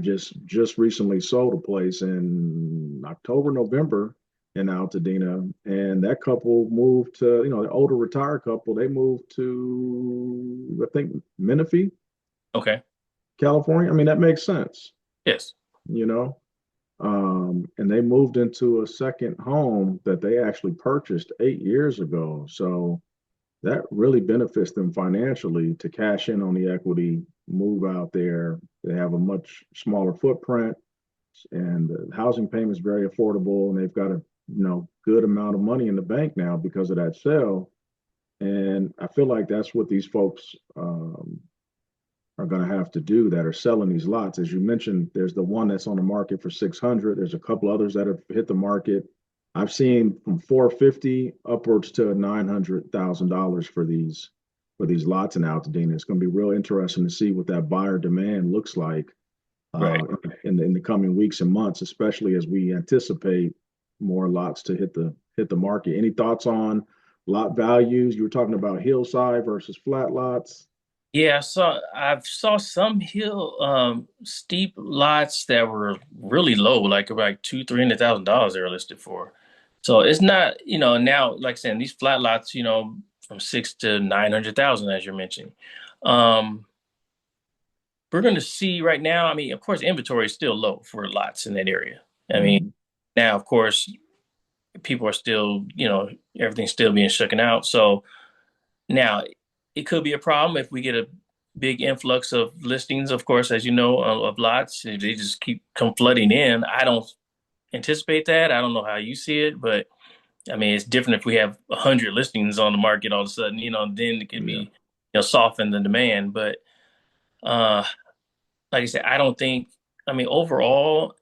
just recently sold a place in October, November in Altadena, and that couple moved to, the older retired couple, they moved to, I think, Menifee, Okay. California. I mean, that makes sense, Yes. you know. And they moved into a second home that they actually purchased 8 years ago. So that really benefits them financially to cash in on the equity, move out there. They have a much smaller footprint, and the housing payment is very affordable, and they've got a good amount of money in the bank now because of that sale. And I feel like that's what these folks are going to have to do that are selling these lots. As you mentioned, there's the one that's on the market for 600. There's a couple others that have hit the market. I've seen from 450 upwards to $900,000 for these lots in Altadena. It's going to be real interesting to see what that buyer demand looks like Right. in the coming weeks and months, especially as we anticipate more lots to hit the market. Any thoughts on lot values? You were talking about hillside versus flat lots. Yeah, so I've saw some hill steep lots that were really low, like $200,000-$300,000 they were listed for. So it's not, now like I said, these flat lots, from 6 to 900,000 as you're mentioning. Um, we're going to see right now. I mean, of course, inventory is still low for lots in that area. I mean, Mhm. now of course people are still, everything's still being shooken out. So now, it could be a problem if we get a big influx of listings, of course, as you know, of lots. If they just keep come flooding in. I don't anticipate that. I don't know how you see it, but I mean, it's different if we have 100 listings on the market all of a sudden, then it could be, Yeah, soften the demand. But uh, like I said, I don't think, I mean, overall,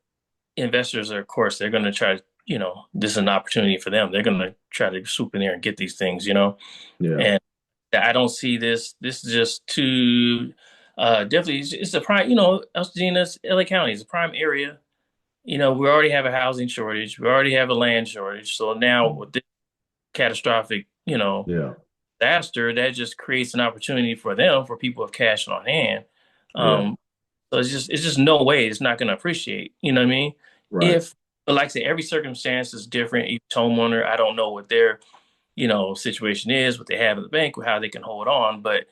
investors are, of course, they're going to try, this is an opportunity for them. They're going to try to swoop in there and get these things. yeah, And I don't see this. This is just too definitely. It's a prime. Altadena's LA County is a prime area. We already have a housing shortage. We already have a land shortage. So now with this catastrophic, yeah, disaster, that just creates an opportunity for them for people with cash on hand. yeah. Um, so it's just no way it's not going to appreciate. You know what I mean? Right. If, but like I said, every circumstance is different. Each homeowner, I don't know what their situation is, what they have in the bank, or how they can hold on. But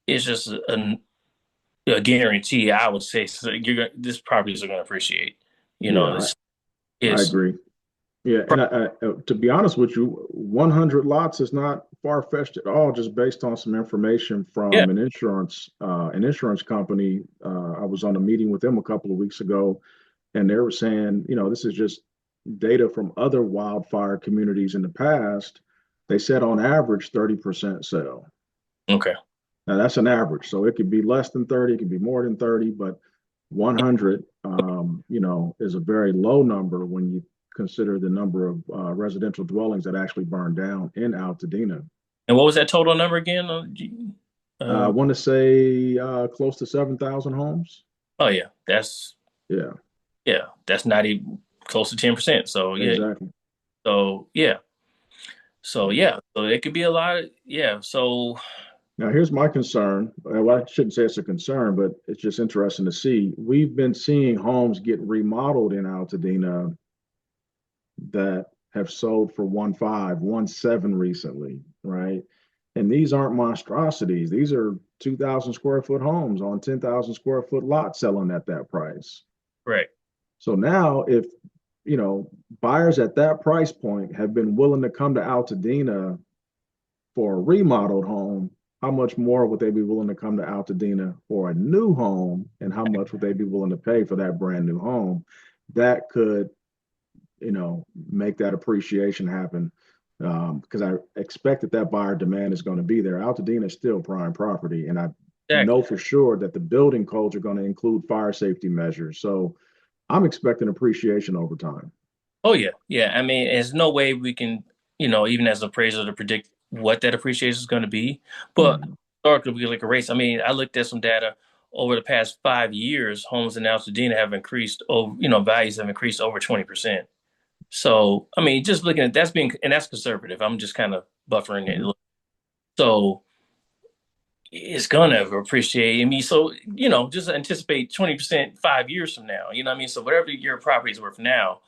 it's just a guarantee. I would say so this properties are going to appreciate. You know, Yeah, this I is agree. Yeah, and to be honest with you, 100 lots is not far-fetched at all, just based on some information yeah. from an insurance company. I was on a meeting with them a couple of weeks ago, and they were saying, this is just data from other wildfire communities in the past. They said on average 30% sell. Okay. Now that's an average, so it could be less than 30, it could be more than 30, but 100, is a very low number when you consider the number of residential dwellings that actually burned down in Altadena. And what was that total number again? I Uh, want to say close to 7,000 homes. oh yeah, that's Yeah, yeah, that's not even close to 10%. So yeah, exactly. so yeah, so yeah, so it could be a lot. Yeah, so Now, here's my concern. Well, I shouldn't say it's a concern, but it's just interesting to see. We've been seeing homes get remodeled in Altadena that have sold for 1.5, 1.7 recently, right? And these aren't monstrosities. These are 2,000 square foot homes on 10,000 square foot lots selling at that price. right. So now, if buyers at that price point have been willing to come to Altadena for a remodeled home, how much more would they be willing to come to Altadena for a new home, and how much would they be willing to pay for that brand new home? That could make that appreciation happen, because I expect that buyer demand is going to be there. Altadena is still prime property, and I know Exactly. for sure that the building codes are going to include fire safety measures. So I'm expecting appreciation over time. Oh yeah, yeah. I mean, there's no way we can, even as an appraiser, to predict what that appreciation is going to be. But Mhm. historically, we look at rates. I mean, I looked at some data over the past 5 years. Homes in Altadena have increased over, values have increased over 20%. So, I mean, just looking at that's being, and that's conservative. I'm just kind of buffering it. Mhm. So, it's gonna appreciate. I mean, so just anticipate 20% 5 years from now. You know what I mean? So whatever your property is worth now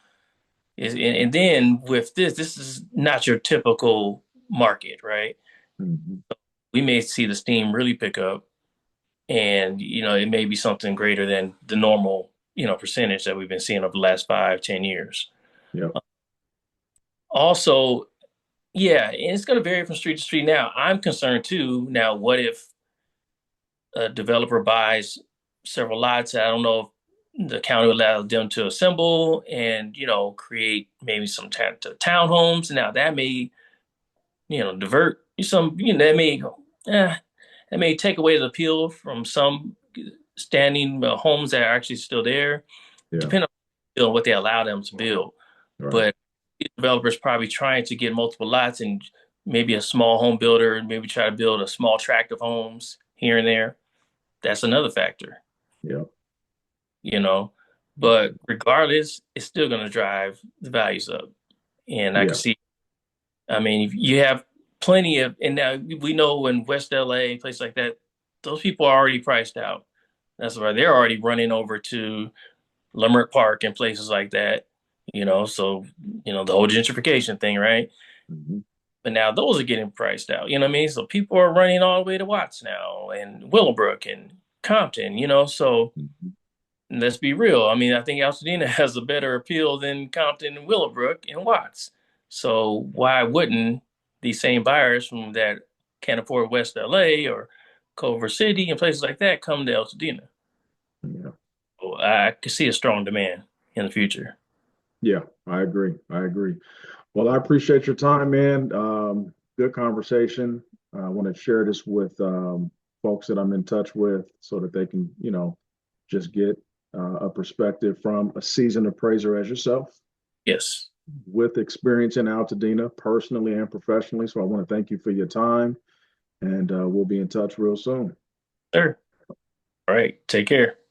is, and then with this is not your typical market, right? Mhm. We may see the steam really pick up, and it may be something greater than the normal percentage that we've been seeing over the last 5, 10 years. Yep. Also, yeah, and it's going to vary from street to street. Now, I'm concerned too. Now, what if a developer buys several lots? I don't know if the county will allow them to assemble and create maybe some townhomes. Now, that may divert some. Eh, that may take away the appeal from some standing homes that are actually still there, Yeah. depending on what they allow them to build. Right. But developers probably trying to get multiple lots, and maybe a small home builder maybe try to build a small tract of homes here and there. That's another factor, Yep. you know. But regardless, it's still going to drive the values up. And I can Yeah. see, I mean, if you have plenty of, and now we know in West LA, places like that, those people are already priced out. That's why they're already running over to Leimert Park and places like that, so, the whole gentrification thing, right? Mhm. But now those are getting priced out, you know what I mean? So people are running all the way to Watts now and Willowbrook and Compton, so Mhm. let's be real. I mean, I think Altadena has a better appeal than Compton and Willowbrook and Watts. So why wouldn't these same buyers from that can't afford West LA or Culver City and places like that come to Altadena? Yeah. Well, I could see a strong demand in the future. Yeah. I agree. I agree. Well, I appreciate your time, man. Good conversation. I want to share this with folks that I'm in touch with so that they can, just get a perspective from a seasoned appraiser as yourself Yes, with experience in Altadena, personally and professionally. So I want to thank you for your time, and we'll be in touch real soon. sir. All right. Take care.